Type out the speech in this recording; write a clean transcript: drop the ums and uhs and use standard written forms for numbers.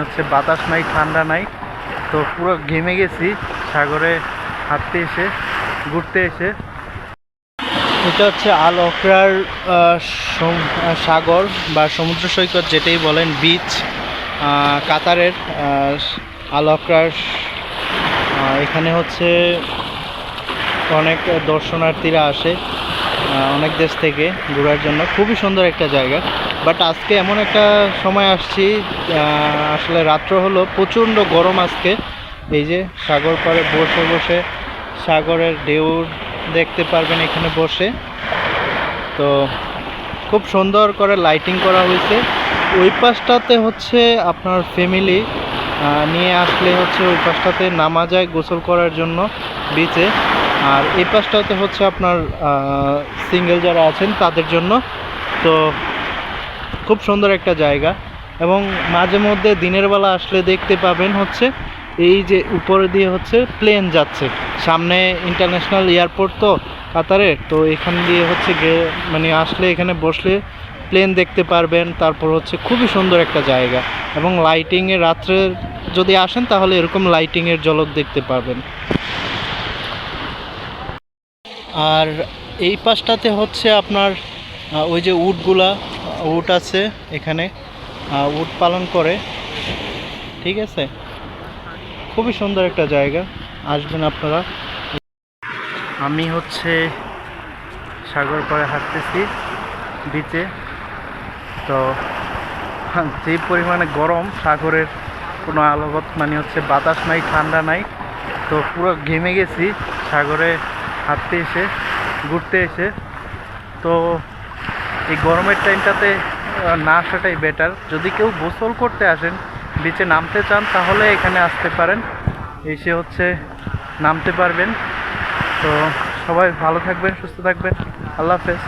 হচ্ছে বাতাস নাই, ঠান্ডা নাই, তো পুরো ঘেমে গেছি সাগরে হাঁটতে এসে, ঘুরতে এসে। এটা হচ্ছে আল ওকরার সাগর বা সমুদ্র সৈকত যেটাই বলেন, বিচ, কাতারের আল ওকরার। এখানে হচ্ছে অনেক দর্শনার্থীরা আসে অনেক দেশ থেকে ঘোরার জন্য। খুবই সুন্দর একটা জায়গা। বাট আজকে এমন একটা সময় আসছি, আসলে রাত্র হলো, প্রচণ্ড গরম আজকে। এই যে সাগর পাড়ে বসে বসে সাগরের ঢেউ দেখতে পারবেন এখানে বসে। তো খুব সুন্দর করে লাইটিং করা হয়েছে। ওই পাশটাতে হচ্ছে আপনার ফ্যামিলি নিয়ে আসলে হচ্ছে ওই পাশটাতে নামা যায় গোসল করার জন্য বিচে। আর এই পাশটাতে হচ্ছে আপনার সিঙ্গেল যারা আছেন তাদের জন্য। তো খুব সুন্দর একটা জায়গা। এবং মাঝে মধ্যে দিনের বেলা আসলে দেখতে পাবেন হচ্ছে এই যে উপরে দিয়ে হচ্ছে প্লেন যাচ্ছে, সামনে ইন্টারন্যাশনাল এয়ারপোর্ট তো কাতারের, তো এখান দিয়ে হচ্ছে মানে আসলে এখানে বসলে প্লেন দেখতে পারবেন। তারপর হচ্ছে খুবই সুন্দর একটা জায়গা, এবং লাইটিংয়ে রাত্রে যদি আসেন তাহলে এরকম লাইটিংয়ের ঝলক দেখতে পাবেন। আর এই পাশটাতে হচ্ছে আপনার ওই যে উট আছে এখানে, উট পালন করে, ঠিক আছে। খুবই সুন্দর একটা জায়গা, আসবেন আপনারা। আমি হচ্ছে সাগর পাড়ে হাঁটতেছি বিচে। তো যে পরিমাণে গরম, সাগরের কোনো আলোকত মানে হচ্ছে বাতাস নাই, ঠান্ডা নাই, তো পুরো ঘেমে গেছি সাগরে হাঁটতে এসে, ঘুরতে এসে। তো এই গরমের টাইমটাতে না আসাটাই বেটার। যদি কেউ গোসল করতে আসেন, বিচে নামতে চান, তাহলে এখানে আসতে পারেন, এসে হচ্ছে নামতে পারবেন। তো সবাই ভালো থাকবেন, সুস্থ থাকবেন। আল্লাহ হাফেজ।